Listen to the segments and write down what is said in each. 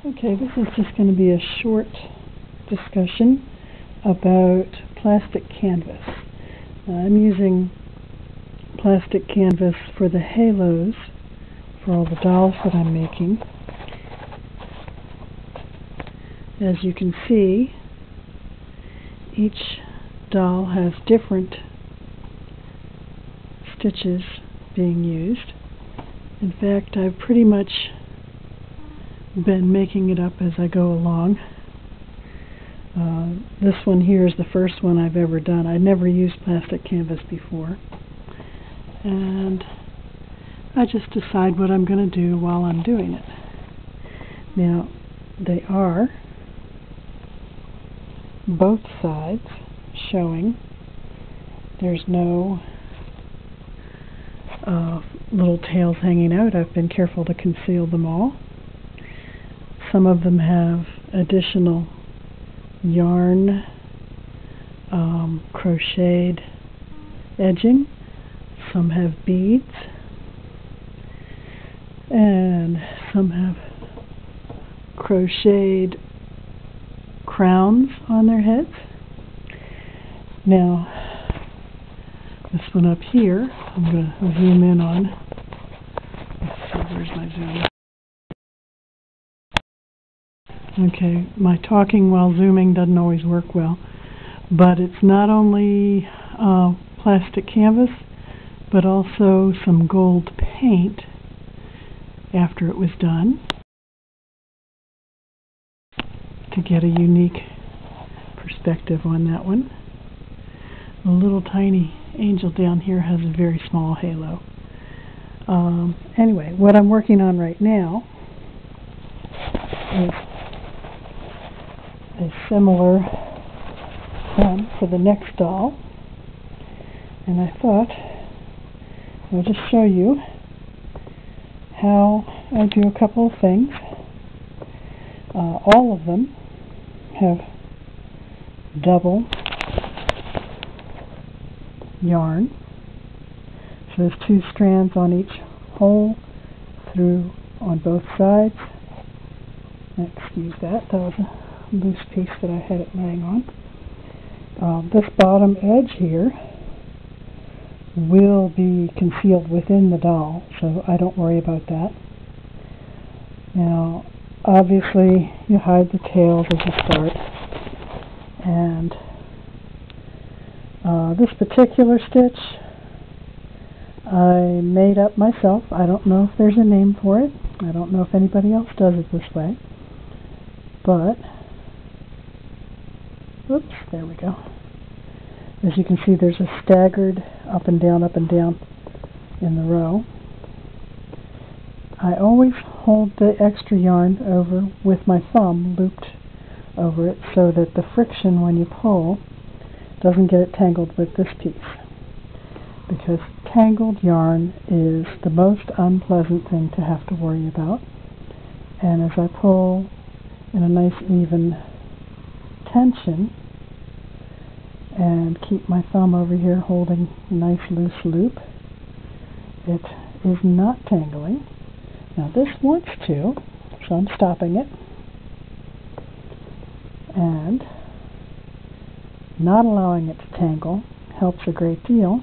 Okay, this is just going to be a short discussion about plastic canvas. I'm using plastic canvas for the halos for all the dolls that I'm making. As you can see, each doll has different stitches being used. In fact, I've pretty much been making it up as I go along. This one here is the first one I've ever done. I'd never used plastic canvas before, and I just decide what I'm going to do while I'm doing it. Now, they are both sides showing. There's no little tails hanging out. I've been careful to conceal them all. Some of them have additional yarn, crocheted edging. Some have beads, and some have crocheted crowns on their heads. Now, this one up here, I'm going to zoom in on. Let's see, where's my zoom? Okay, my talking while zooming doesn't always work well, but it's not only plastic canvas, but also some gold paint after it was done to get a unique perspective on that one. The little tiny angel down here has a very small halo. Anyway, what I'm working on right now is a similar one for the next doll, and I thought I'll just show you how I do a couple of things. All of them have double yarn, so there's 2 strands on each hole through on both sides. Excuse that, that was a loose piece that I had it laying on. This bottom edge here will be concealed within the doll, so I don't worry about that. Now, obviously, you hide the tails as you start, and this particular stitch I made up myself. I don't know if there's a name for it. I don't know if anybody else does it this way, but oops, there we go. As you can see, there's a staggered up and down in the row. I always hold the extra yarn over with my thumb looped over it so that the friction when you pull doesn't get it tangled with this piece, because tangled yarn is the most unpleasant thing to have to worry about. And as I pull in a nice even tension and keep my thumb over here holding a nice loose loop, it is not tangling. Now this wants to, so I'm stopping it, and not allowing it to tangle helps a great deal,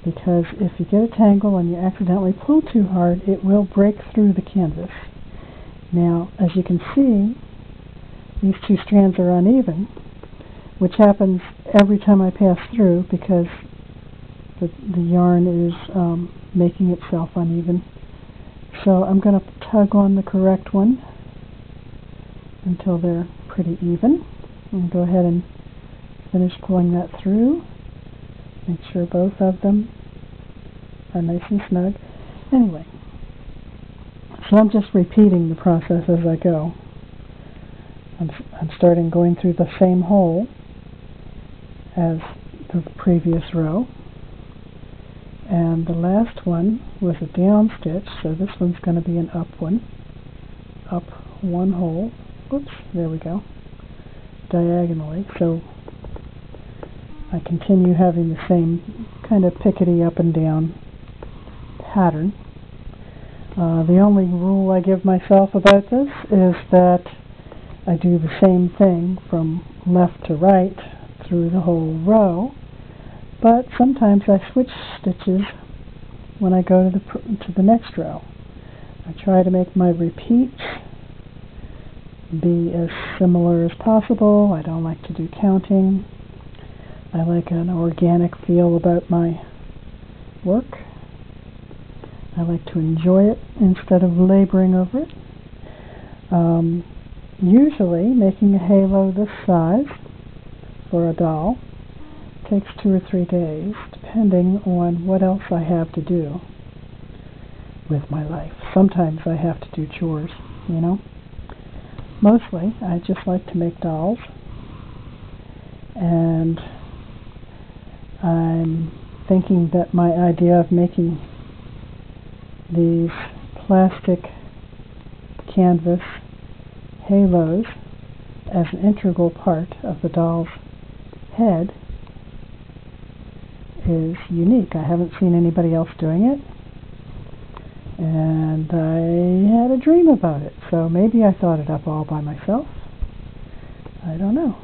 because if you get a tangle and you accidentally pull too hard, it will break through the canvas. Now, as you can see, these 2 strands are uneven, which happens every time I pass through because the yarn is making itself uneven. So I'm going to tug on the correct one until they're pretty even, and go ahead and finish pulling that through. Make sure both of them are nice and snug. Anyway, so I'm just repeating the process as I go. I'm starting going through the same hole as the previous row, and the last one was a down stitch, so this one's going to be an up one. Up 1 hole, oops, there we go, diagonally, so I continue having the same kind of pickety up and down pattern. The only rule I give myself about this is that I do the same thing from left to right through the whole row, but sometimes I switch stitches when I go to the next row. I try to make my repeats be as similar as possible. I don't like to do counting. I like an organic feel about my work. I like to enjoy it instead of laboring over it. Usually, making a halo this size for a doll takes 2 or 3 days, depending on what else I have to do with my life. Sometimes I have to do chores, you know. Mostly, I just like to make dolls, and I'm thinking that my idea of making these plastic canvas halos as an integral part of the doll's head is unique. I haven't seen anybody else doing it, and I had a dream about it, so maybe I thought it up all by myself. I don't know.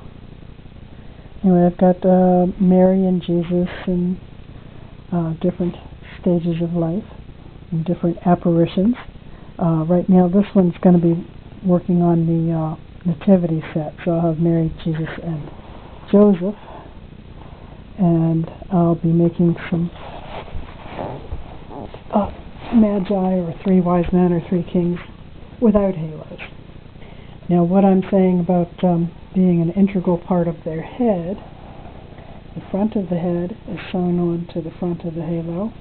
Anyway, I've got Mary and Jesus in different stages of life and different apparitions. Right now this one's going to be working on the nativity set, so I'll have Mary, Jesus, and Joseph, and I'll be making some Magi or 3 wise men or 3 kings without halos. Now what I'm saying about being an integral part of their head, the front of the head is sewn on to the front of the halo,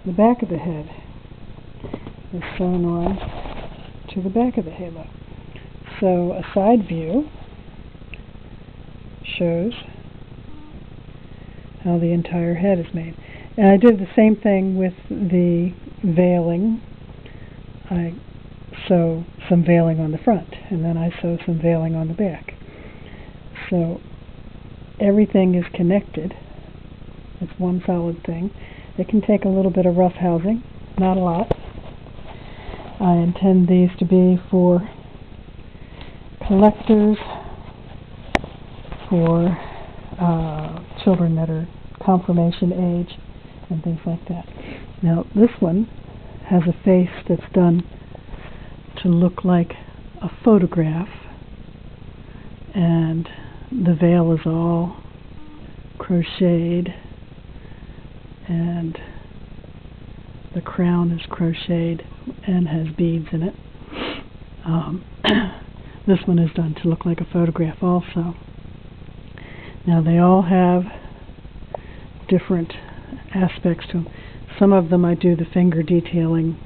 the back of the head is sewn on to the back of the halo. So a side view shows how the entire head is made. And I did the same thing with the veiling. I sew some veiling on the front, and then I sew some veiling on the back. So everything is connected. It's one solid thing. It can take a little bit of rough housing, not a lot. I intend these to be for collectors, for children that are confirmation age, and things like that. Now this one has a face that's done to look like a photograph, and the veil is all crocheted, and the crown is crocheted and has beads in it. This one is done to look like a photograph also. Now they all have different aspects to them. Some of them I do the finger detailing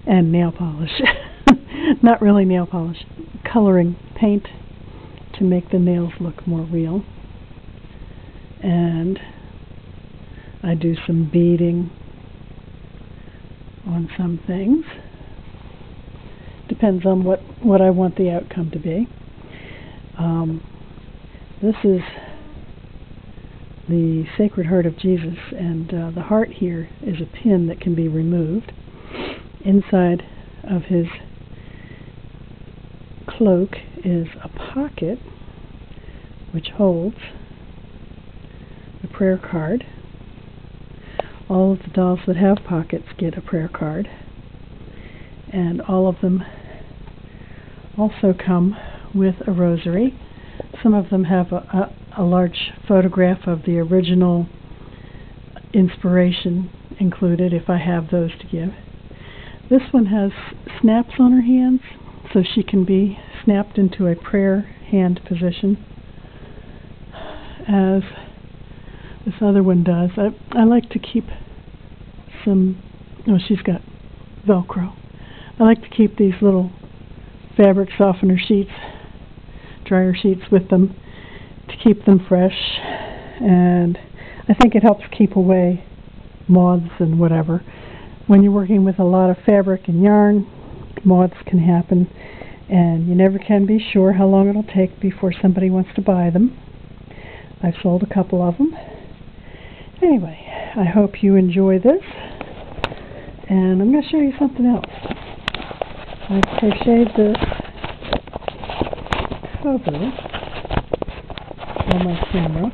and nail polish. Not really nail polish, coloring paint to make the nails look more real. And I do some beading on some things. Depends on what I want the outcome to be. This is the Sacred Heart of Jesus, and the heart here is a pin that can be removed. Inside of his cloak is a pocket which holds the prayer card. All of the dolls that have pockets get a prayer card, and all of them also come with a rosary. Some of them have a large photograph of the original inspiration included, if I have those to give. This one has snaps on her hands, so she can be snapped into a prayer hand position, as this other one does. I like to keep some, she's got Velcro. I like to keep these little fabric softener sheets, dryer sheets with them to keep them fresh, and I think it helps keep away moths and whatever. When you're working with a lot of fabric and yarn, moths can happen, and you never can be sure how long it'll take before somebody wants to buy them. I've sold a couple of them. Anyway, I hope you enjoy this, And I'm going to show you something else. I crocheted this cover on my camera.